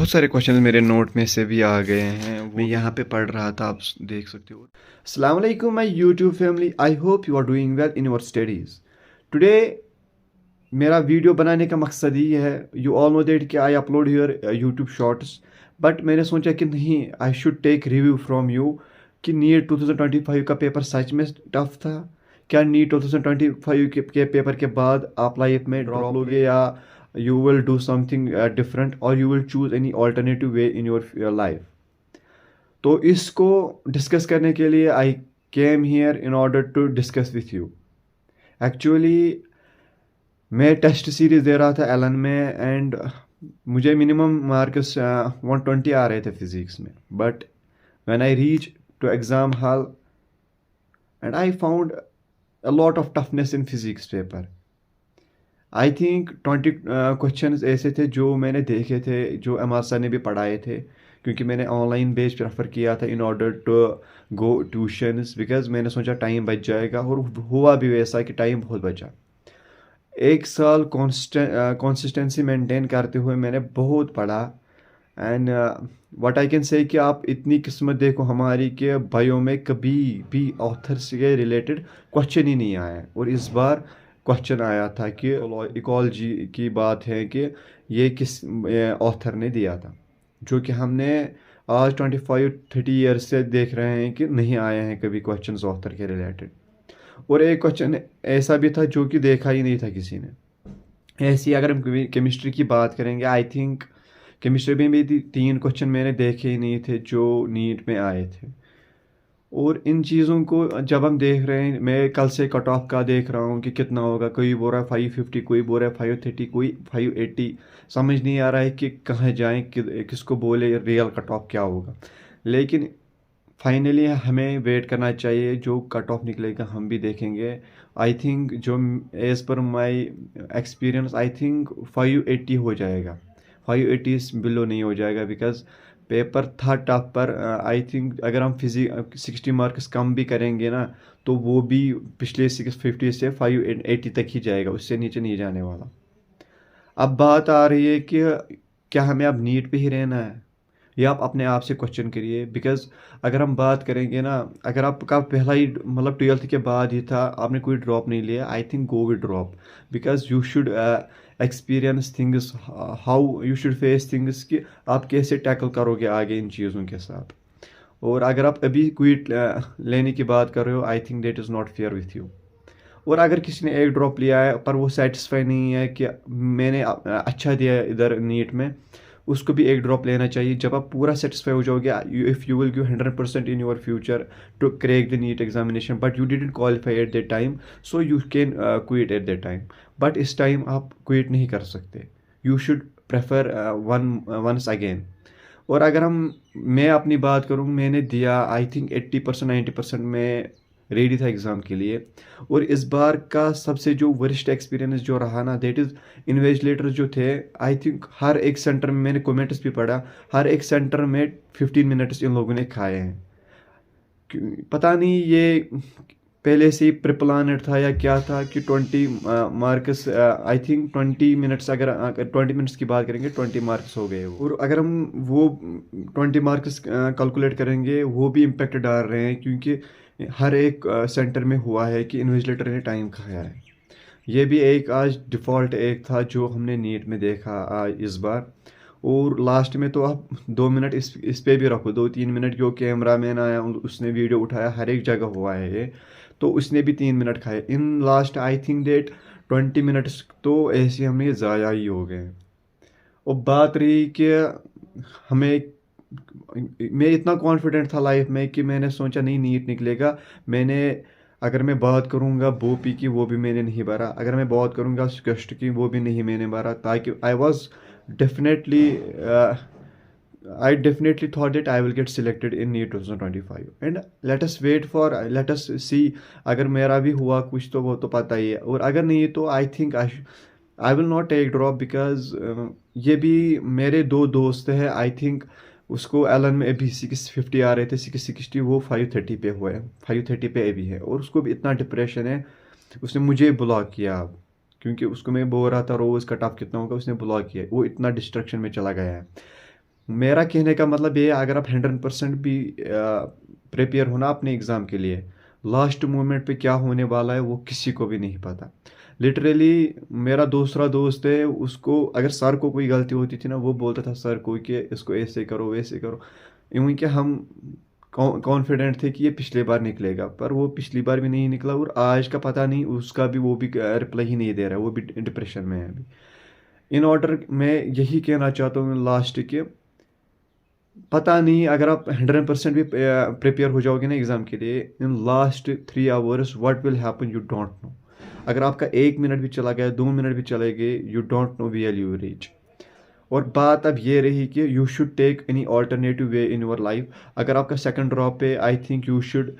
बहुत सारे क्वेश्चन मेरे नोट में से भी आ गए हैं, मैं यहाँ पे पढ़ रहा था, आप देख सकते हो। अस्सलाम वालेकुम my YouTube family, I hope you are doing well in your studies. Today मेरा वीडियो बनाने का मकसद ही है, यू ऑल नो दैट कि I upload your YouTube shorts, but मैंने सोचा कि नहीं, I should take review from you कि नीट 2025 का पेपर सच में टफ था। क्या नीट 2025 के पेपर के बाद आप लाइफ में ड्रॉप लोगे, या you will do something different, or you will choose any alternative way in your life? तो इसको डिस्कस करने के लिए I came here in order to discuss with you. Actually मैं टेस्ट सीरीज दे रहा था एलन में, एंड मुझे मिनिमम मार्क्स 120 आ रहे थे फिजिक्स में, but when I reach to exam hall and I found a lot of toughness in physics paper. I think 20 question ऐसे थे जो मैंने देखे थे, जो अमार सर ने भी पढ़ाए थे, क्योंकि मैंने ऑनलाइन बेस प्रेफर किया था in order to go tuitions, because मैंने सोचा टाइम बच जाएगा, और हुआ भी वैसा कि टाइम बहुत बचा। एक साल कॉन्सिस्टेंसी मेंटेन करते हुए मैंने बहुत पढ़ा, and what I can say कि आप इतनी किस्मत देखो हमारी कि बायो में कभी भी ऑथर से रिलेटेड क्वेश्चन ही नहीं आया, और इस बार क्वेश्चन आया था कि इकोलॉजी की बात है कि ये किस ऑथर ने दिया था, जो कि हमने आज 25-30 ईयर्स से देख रहे हैं कि नहीं आए हैं कभी क्वेश्चंस ऑथर के रिलेटेड। और एक क्वेश्चन ऐसा भी था जो कि देखा ही नहीं था किसी ने। ऐसी अगर हम केमिस्ट्री की बात करेंगे, आई थिंक केमिस्ट्री में भी 3 क्वेश्चन मैंने देखे ही नहीं थे जो नीट में आए थे। और इन चीज़ों को जब हम देख रहे हैं, मैं कल से कट ऑफ का देख रहा हूँ कि कितना होगा, कोई बोल रहा है 550, कोई बोल रहा है 530, कोई 580। समझ नहीं आ रहा है कि कहाँ जाएं, किसको बोले रियल कट ऑफ क्या होगा। लेकिन फाइनली हमें वेट करना चाहिए, जो कट ऑफ निकलेगा हम भी देखेंगे। आई थिंक जो as per my experience, I think 580 हो जाएगा, 580 बिलो नहीं हो जाएगा, बिकॉज पेपर था टफ। पर आई थिंक अगर हम फिजिक्स 60 मार्क्स कम भी करेंगे ना, तो वो भी पिछले 650 से 580 तक ही जाएगा, उससे नीचे नहीं जाने वाला। अब बात आ रही है कि क्या हमें अब नीट पे ही रहना है, या आप अपने आप से क्वेश्चन करिए। बिकॉज अगर हम बात करेंगे ना, अगर आपका पहला ही मतलब 12th के बाद ही था, आपने कोई ड्रॉप नहीं लिया, I think go with drop, because you should experience things, how you should face things, कि आप कैसे टैकल करोगे आगे इन चीज़ों के साथ। और अगर आप अभी क्विट लेने की बात कर रहे हो, I think that is not fair with you. और अगर किसी ने एक ड्रॉप लिया है पर वो सेटिस्फाई नहीं है कि मैंने अच्छा दिया है इधर नीट में, उसको भी एक ड्रॉप लेना चाहिए। जब आप पूरा सेटिस्फाई हो जाओगे, if you will give 100% in your future to crack the NEET examination, but you didn't qualify at that time, so you can quit at that time. But इस टाइम आप क्विट नहीं कर सकते, you should prefer once again. और अगर मैं अपनी बात करूँ, मैंने दिया आई थिंक 80% 90% में रेडी था एग्ज़ाम के लिए। और इस बार का सबसे जो वरिष्ठ एक्सपीरियंस जो रहा ना, दैट इज़ इन्वेजिलेटर जो थे। आई थिंक हर एक सेंटर में, मैंने कमेंट्स भी पढ़ा, हर एक सेंटर में 15 मिनट्स इन लोगों ने खाए हैं। पता नहीं ये पहले से ही प्रिप्लानेड था या क्या था कि 20 मार्क्स, आई थिंक 20 मिनट्स, अगर 20 मिनट्स की बात करेंगे 20 मार्क्स हो गए। और अगर हम वो 20 मार्क्स कैलकुलेट करेंगे, वो भी इम्पेक्ट डाल रहे हैं, क्योंकि हर एक सेंटर में हुआ है कि इन्विजिलेटर ने टाइम खाया है। ये भी एक आज डिफ़ॉल्ट एक था जो हमने नीट में देखा आज इस बार। और लास्ट में तो आप 2 मिनट इस पे भी रखो, 2-3 मिनट, जो कैमरा मैन आया उसने वीडियो उठाया, हर एक जगह हुआ है ये, तो उसने भी 3 मिनट खाए। In last I think that 20 minutes तो ऐसे हमें ज़ाया ही हो गए। और बात रही कि हमें, मैं इतना कॉन्फिडेंट था लाइफ में कि मैंने सोचा नहीं नीट निकलेगा। मैंने, अगर मैं बात करूँगा बोपी की, वो भी मैंने नहीं भरा। अगर मैं बात करूँगा स्कस्ट की, वो भी नहीं मैंने भरा, ताकि I was definitely, I definitely thought that I will get selected in NEET 2025, and let us see। अगर मेरा भी हुआ कुछ तो वो तो पता ही है, और अगर नहीं तो I think I will not take drop, because ये भी मेरे 2 दोस्त हैं। आई थिंक उसको एलन में अभी 650 आ रहे थे, 660, वो 530 पे हुए, 530 पे अभी है, और उसको भी इतना डिप्रेशन है, उसने मुझे ब्लॉक किया। क्योंकि उसको मैं बोल रहा था रोज़ कट ऑफ कितना होगा, उसने ब्लॉक किया, वो इतना डिस्ट्रक्शन में चला गया है। मेरा कहने का मतलब ये है, अगर आप 100% भी प्रिपेयर होना अपने एग्ज़ाम के लिए, लास्ट मोमेंट पे क्या होने वाला है वो किसी को भी नहीं पता। लिटरली मेरा दूसरा दोस्त है, उसको अगर सर को कोई गलती होती थी ना, वो बोलता था सर को कि इसको ऐसे करो वैसे करो। यूँ कि हम कॉन्फिडेंट थे कि ये पिछली बार निकलेगा, पर वो पिछली बार भी नहीं निकला और आज का पता नहीं उसका भी, वो भी रिप्लाई ही नहीं दे रहा है, वो भी डिप्रेशन में है अभी। इन ऑर्डर मैं यही कहना चाहता हूँ लास्ट के, पता नहीं अगर आप 100% भी प्रिपेयर हो जाओगे ना एग्ज़ाम के लिए, in last 3 hours what will happen you don't no. अगर आपका 1 मिनट भी चला गया, 2 मिनट भी चले गए, you don't know where you reach. और बात अब ये रही कि you should take any alternative way in your life. अगर आपका सेकंड ड्रॉप है, I think you should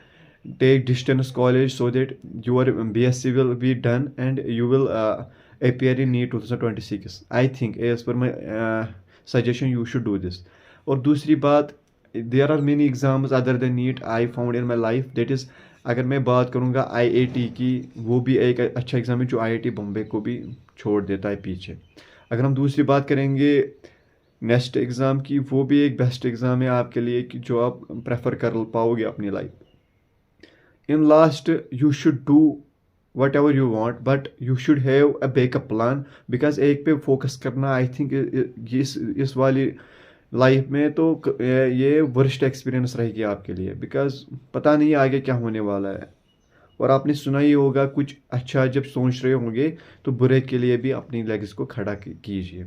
take distance college so that your BSc will be done and you will appear in NEET 2026. I think as per my suggestion you should do this. और दूसरी बात, there are many exams other than NEET I found in my life, that is अगर मैं बात करूँगा IIT की, वो भी एक अच्छा एग्ज़ाम है जो IIT बॉम्बे को भी छोड़ देता है पीछे। अगर हम दूसरी बात करेंगे नेक्स्ट एग्ज़ाम की, वो भी एक बेस्ट एग्ज़ाम है आपके लिए कि जो आप प्रेफर कर पाओगे अपनी life. In last you should do whatever you want but you should have a backup plan, because एक पे फोकस करना आई थिंक इस वाली लाइफ में तो ये वर्स्ट एक्सपीरियंस रहेगी आपके लिए, बिकॉज पता नहीं आगे क्या होने वाला है। और आपने सुना ही होगा, कुछ अच्छा जब सोच रहे होंगे तो बुरे के लिए भी अपनी लेग्स को खड़ा कीजिए।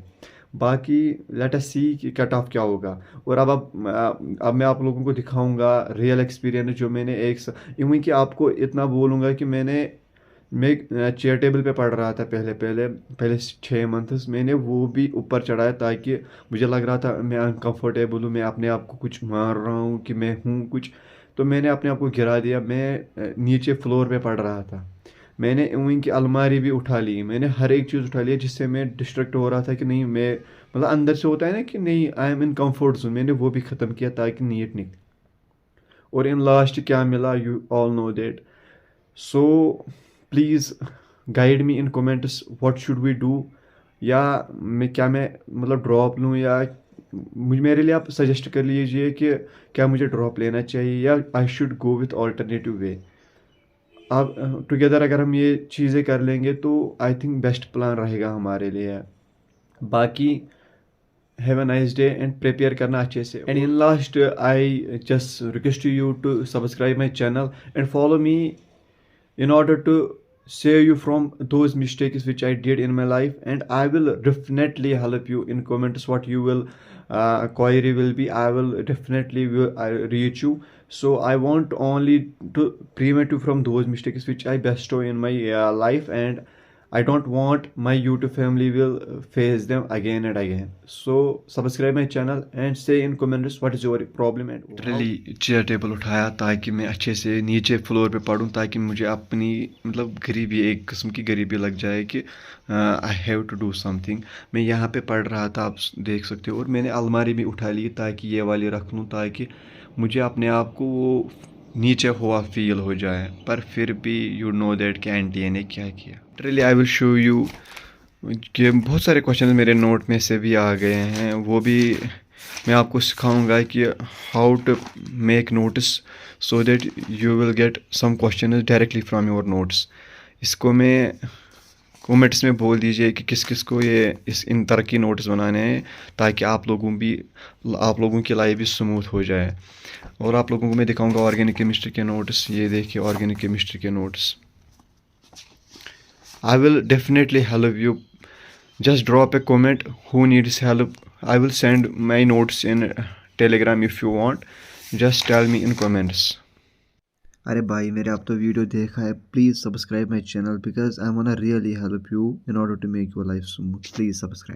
बाकी लेट अस सी कि कट ऑफ क्या होगा। और अब मैं आप लोगों को दिखाऊंगा रियल एक्सपीरियंस जो मैंने यूँ कि आपको इतना बोलूँगा कि मैं चेयर टेबल पे पढ़ रहा था पहले 6 मंथ्स मैंने वो भी ऊपर चढ़ाया, ताकि मुझे लग रहा था मैं अनकंफर्टेबल हूँ, मैं अपने आप को कुछ मार रहा हूँ कि मैं हूँ कुछ, तो मैंने अपने आप को गिरा दिया। मैं नीचे फ्लोर पे पढ़ रहा था, मैंने यूँ की अलमारी भी उठा ली, मैंने हर एक चीज़ उठा लिया जिससे मैं डिस्ट्रैक्ट हो रहा था कि नहीं, मैं मतलब अंदर से होता है ना कि नहीं I am in comfort zone, मैंने वो भी ख़त्म किया ताकि नीट निकले। और इन लास्ट क्या मिला, you all know that. So please guide me in comments what should we do, या मैं मतलब ड्रॉप लूँ, या मेरे लिए आप सजेस्ट कर लीजिए कि क्या मुझे ड्रॉप लेना चाहिए या I should go with alternative way. आप टुगेदर अगर हम ये चीज़ें कर लेंगे तो आई थिंक बेस्ट प्लान रहेगा हमारे लिए। बाकी have a nice day and prepare करना अच्छे से। And in last I just request you to subscribe my channel and follow me in order to save you from those mistakes which I did in my life, and I will definitely help you in comments what you will query will be, I will definitely reach you. So I want only to prevent you from those mistakes which I bestow in my life, and I don't want my YouTube family will face them again and again. So subscribe my channel and say in comments what is your problem and literally chair table उठाया ताकि मैं अच्छे से नीचे floor पे पढूं, ताकि मुझे अपनी मतलब गरीबी, एक किस्म की गरीबी लग जाए कि I have to do something. मैं यहाँ पे पढ़ रहा था, आप देख सकते हो, और मैंने अलमारी भी उठा ली ताकि ये वाली रख लूँ, ताकि मुझे अपने आप को वो नीचे हुआ फील हो जाए। पर फिर भी यू नो दैट कि आंटी ने क्या किया। Literally I will show you कि बहुत सारे क्वेश्चन मेरे नोट में से भी आ गए हैं, वो भी मैं आपको सिखाऊंगा कि how to make notes so that you will get some question directly from your notes. इसको मैं कमेंट्स में बोल दीजिए कि किस किस को ये इन तरह की नोट्स बनाने हैं, ताकि आप लोगों की लाइफ भी स्मूथ हो जाए। और आप लोगों को मैं दिखाऊंगा ऑर्गेनिक केमिस्ट्री के नोट्स। ये देखिए ऑर्गेनिक केमिस्ट्री के notes. I will definitely help you. Just drop a comment who needs help. I will send my notes in Telegram if you want. Just tell me in comments. अरे भाई मेरे आप तो video देखा है, please subscribe my channel because I want really help you in order to make your life smooth. Please subscribe.